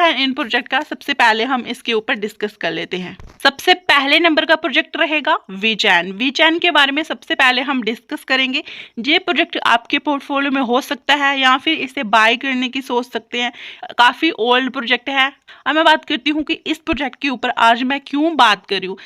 है इन प्रोजेक्ट का, सबसे पहले हम इसके ऊपर डिस्कस कर लेते हैं। सबसे पहले नंबर का प्रोजेक्ट रहेगा वीचैन। वीचैन के बारे में सबसे पहले हम डिस्कस करेंगे। ये प्रोजेक्ट आपके पोर्टफोलियो में हो सकता है या फिर इसे बाय करने की सोच सकते हैं। काफ़ी ओल्ड प्रोजेक्ट है। अब मैं बात करती हूँ कि इस प्रोजेक्ट के ऊपर आज मैं क्यों बात कर रही हूँ।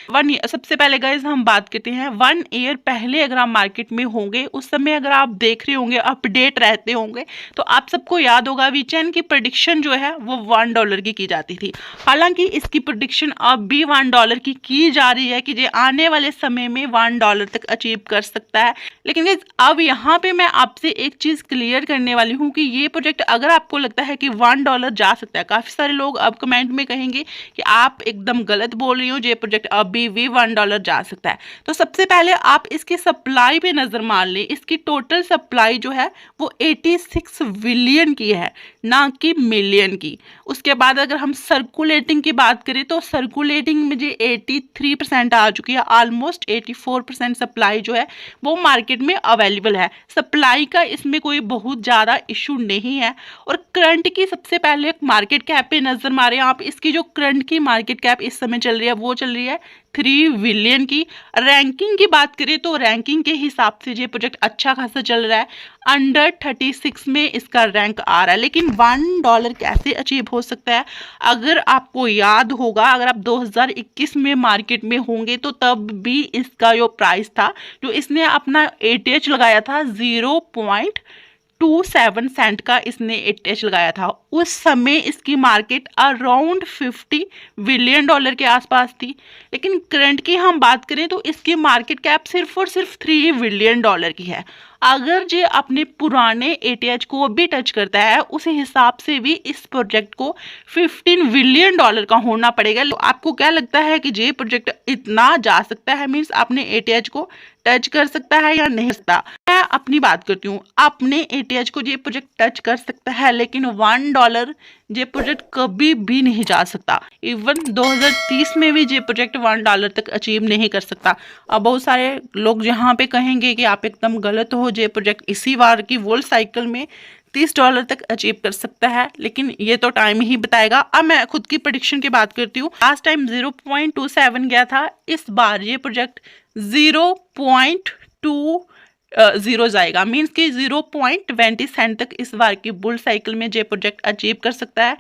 सबसे पहले गाइस हम बात करते हैं 1 ईयर पहले अगर आप मार्केट में होंगे, उस समय अगर आप देख रहे होंगे, अपडेट रहते होंगे, तो आप सबको याद होगा वीचैन की प्रेडिक्शन जो है वो $1 की जाती थी। हालांकि इसकी प्रेडिक्शन अब भी $1 की जा रही है कि ये आने वाले समय में $1 तक अचीव कर सकता है। लेकिन गाइस अब यहाँ पे मैं आपसे एक चीज़ क्लियर करने वाली हूँ कि ये प्रोजेक्ट अगर आपको लगता है कि $1 जा सकता है, काफ़ी सारे लोग अब कमेंट में कहेंगे कि आप एकदम गलत बोल रही हो, ये प्रोजेक्ट अभी भी $1 जा सकता है। तो सबसे पहले आप इसकी सप्लाई पे नज़र मार लें। इसकी टोटल सप्लाई जो है वो 86 बिलियन की है, ना कि मिलियन की। उसके बाद अगर हम सर्कुलेटिंग की बात करें तो सर्कुलेटिंग में जो 83% आ चुकी है, ऑलमोस्ट 84% सप्लाई जो है वो मार्केट में अवेलेबल है। सप्लाई का इसमें कोई बहुत ज़्यादा इशू नहीं है। और करंट की सबसे पहले मार्केट कैप पे नज़र मारें आप। इसकी जो करंट की मार्केट कैप इस समय चल रही है वो चल रही है 3 बिलियन की। रैंकिंग की बात करें तो रैंकिंग के हिसाब से ये प्रोजेक्ट अच्छा खासा चल रहा है। अंडर 36 में इसका रैंक आ रहा है। लेकिन $1 कैसे अचीव हो सकता है? अगर आपको याद होगा, अगर आप 2021 में मार्केट में होंगे तो तब भी इसका जो प्राइस था, जो इसने अपना ATH लगाया था 0.27 सेंट का इसने ATH लगाया था, उस समय इसकी मार्केट अराउंड $50 बिलियन के आसपास थी। लेकिन करंट की हम बात करें तो इसकी मार्केट कैप सिर्फ और सिर्फ $3 बिलियन की है। अगर ये अपने पुराने ATH को भी टच करता है, उस हिसाब से भी इस प्रोजेक्ट को $15 बिलियन का होना पड़ेगा। तो आपको क्या लगता है कि ये प्रोजेक्ट इतना जा सकता है, मीन्स अपने ATH को टच कर सकता है या नहीं सकता? मैं अपनी बात करती हूँ, अपने ATH को ये प्रोजेक्ट टच कर सकता है, लेकिन $1 ये प्रोजेक्ट कभी भी नहीं जा सकता। इवन 2030 में भी ये प्रोजेक्ट $1 तक अचीव नहीं कर सकता। अब बहुत सारे लोग यहाँ पे कहेंगे कि आप एकदम गलत हो, ये प्रोजेक्ट इसी बार की वोल्ट साइकिल में $30 तक अचीव कर सकता है, लेकिन ये तो टाइम ही बताएगा। अब मैं खुद की प्रेडिक्शन की बात करती हूँ। लास्ट टाइम 0.27 गया था, इस बार ये प्रोजेक्ट 0.20 जाएगा, मीन्स कि 0.20 सेंट तक इस बार की बुल साइकिल में ये प्रोजेक्ट अचीव कर सकता है।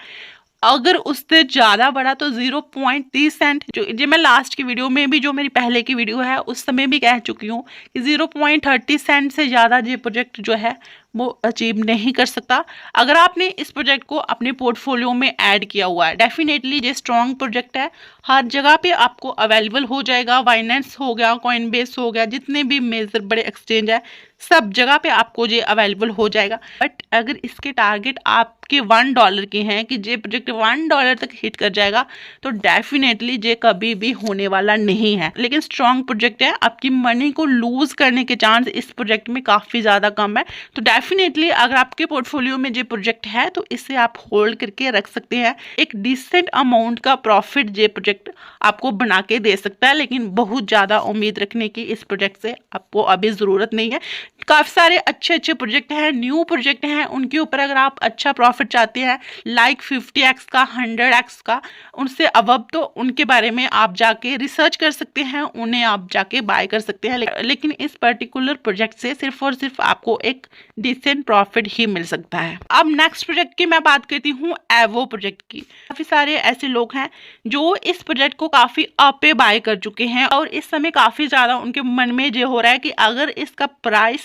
अगर उससे ज़्यादा बढ़ा तो 0.30 सेंट, जो ये मैं लास्ट की वीडियो में भी, जो मेरी पहले की वीडियो है उस समय भी कह चुकी हूँ कि 0.30 सेंट से ज़्यादा ये प्रोजेक्ट जो है वो अचीव नहीं कर सकता। अगर आपने इस प्रोजेक्ट को अपने पोर्टफोलियो में ऐड किया हुआ है, डेफिनेटली ये स्ट्रॉन्ग प्रोजेक्ट है, हर जगह पे आपको अवेलेबल हो जाएगा। बाइनेंस हो गया, कॉइनबेस हो गया, जितने भी मेजर बड़े एक्सचेंज है सब जगह पे आपको ये अवेलेबल हो जाएगा। बट अगर इसके टारगेट आपके $1 के हैं कि ये प्रोजेक्ट $1 तक हिट कर जाएगा, तो डेफिनेटली ये कभी भी होने वाला नहीं है। लेकिन स्ट्रॉन्ग प्रोजेक्ट है, आपकी मनी को लूज करने के चांस इस प्रोजेक्ट में काफ़ी ज़्यादा कम है। तो डेफिनेटली अगर आपके पोर्टफोलियो में ये प्रोजेक्ट है तो इसे आप होल्ड करके रख सकते हैं। एक डिसेंट अमाउंट का प्रॉफिट ये प्रोजेक्ट आपको बना के दे सकता है, लेकिन बहुत ज़्यादा उम्मीद रखने की इस प्रोजेक्ट से आपको अभी ज़रूरत नहीं है। काफ़ी सारे अच्छे अच्छे प्रोजेक्ट हैं, न्यू प्रोजेक्ट हैं, उनके ऊपर अगर आप अच्छा प्रॉफिट चाहते हैं, लाइक 50x का, 100x का, उनसे अबव, तो उनके बारे में आप जाके रिसर्च कर सकते हैं, उन्हें आप जाके बाय कर सकते हैं। लेकिन इस पर्टिकुलर प्रोजेक्ट से सिर्फ और सिर्फ आपको एक डिसेंट प्रॉफिट ही मिल सकता है। अब नेक्स्ट प्रोजेक्ट की मैं बात करती हूँ, एवो प्रोजेक्ट की। काफ़ी सारे ऐसे लोग हैं जो इस प्रोजेक्ट को काफ़ी अप पे बाय कर चुके हैं और इस समय काफ़ी ज़्यादा उनके मन में ये हो रहा है कि अगर इसका प्राइस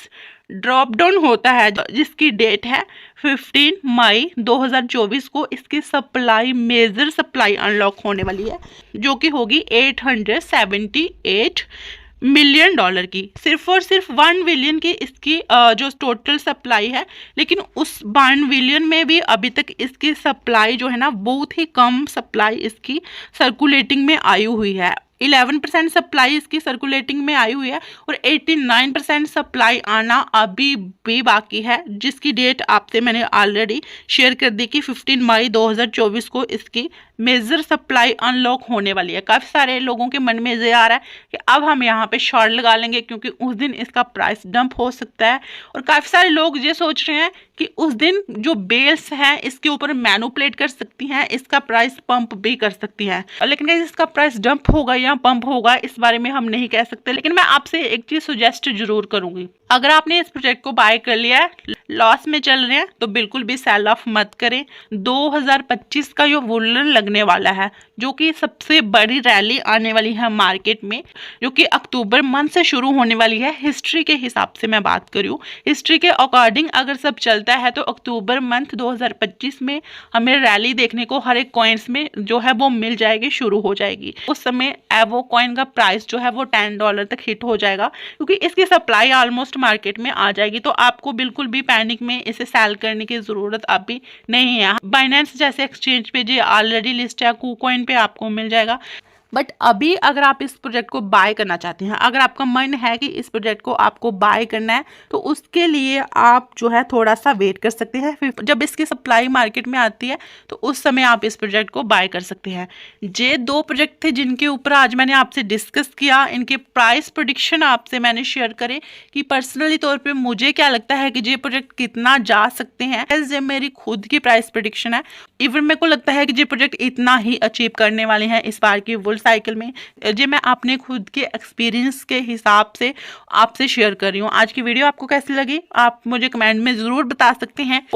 ड्रॉप डाउन होता है, जिसकी डेट है 15 मई 2024 को, इसकी सप्लाई, मेजर सप्लाई अनलॉक होने वाली है, जो कि होगी $878 मिलियन की। सिर्फ और सिर्फ 1 बिलियन की इसकी जो टोटल सप्लाई है, लेकिन उस 1 बिलियन में भी अभी तक इसकी सप्लाई जो है ना, बहुत ही कम सप्लाई इसकी सर्कुलेटिंग में आई हुई है। 11% सप्लाई इसकी सर्कुलेटिंग में आई हुई है और 89% सप्लाई आना अभी भी बाकी है, जिसकी डेट आपसे मैंने ऑलरेडी शेयर कर दी कि 15 मई 2024 को इसकी मेजर सप्लाई अनलॉक होने वाली है। काफ़ी सारे लोगों के मन में ये आ रहा है कि अब हम यहाँ पे शॉर्ट लगा लेंगे क्योंकि उस दिन इसका प्राइस डंप हो सकता है, और काफ़ी सारे लोग ये सोच रहे हैं कि उस दिन जो बेल्स हैं इसके ऊपर मैनुपुलेट कर सकती हैं, इसका प्राइस पंप भी कर सकती हैं। लेकिन गाइस इसका प्राइस डंप होगा या पंप होगा इस बारे में हम नहीं कह सकते, लेकिन मैं आपसे एक चीज़ सुजेस्ट जरूर करूंगी। अगर आपने इस प्रोजेक्ट को बाय कर लिया है, लॉस में चल रहे हैं, तो बिल्कुल भी सेल ऑफ मत करें। 2025 का जो बुल लगने वाला है, जो कि सबसे बड़ी रैली आने वाली है मार्केट में, जो कि अक्टूबर मंथ से शुरू होने वाली है। हिस्ट्री के हिसाब से मैं बात करूँ, हिस्ट्री के अकॉर्डिंग अगर सब चलता है तो अक्टूबर मंथ 2025 में हमें रैली देखने को हर एक कॉइन्स में जो है वो मिल जाएगी, शुरू हो जाएगी। उस समय एवो कॉइन का प्राइस जो है वो $10 तक हिट हो जाएगा, क्योंकि इसकी सप्लाई ऑलमोस्ट मार्केट में आ जाएगी। तो आपको बिल्कुल भी पैनिक में इसे सेल करने की जरूरत अभी नहीं है। बाइनेंस जैसे एक्सचेंज पे जो ऑलरेडी लिस्ट है, KuCoin पे आपको मिल जाएगा। बट अभी अगर आप इस प्रोजेक्ट को बाय करना चाहते हैं, अगर आपका मन है कि इस प्रोजेक्ट को आपको बाय करना है, तो उसके लिए आप जो है थोड़ा सा वेट कर सकते हैं। फिर जब इसकी सप्लाई मार्केट में आती है तो उस समय आप इस प्रोजेक्ट को बाय कर सकते हैं। ये 2 प्रोजेक्ट थे जिनके ऊपर आज मैंने आपसे डिस्कस किया। इनके प्राइस प्रेडिक्शन आपसे मैंने शेयर करे कि पर्सनली तौर पर मुझे क्या लगता है कि ये प्रोजेक्ट कितना जा सकते हैं। ये मेरी खुद की प्राइस प्रेडिक्शन है। इवन मेरे को लगता है कि ये प्रोजेक्ट इतना ही अचीव करने वाले हैं इस बार की बुल साइकिल में। जी मैं अपने खुद के एक्सपीरियंस के हिसाब से आपसे शेयर कर रही हूँ। आज की वीडियो आपको कैसी लगी आप मुझे कमेंट में ज़रूर बता सकते हैं।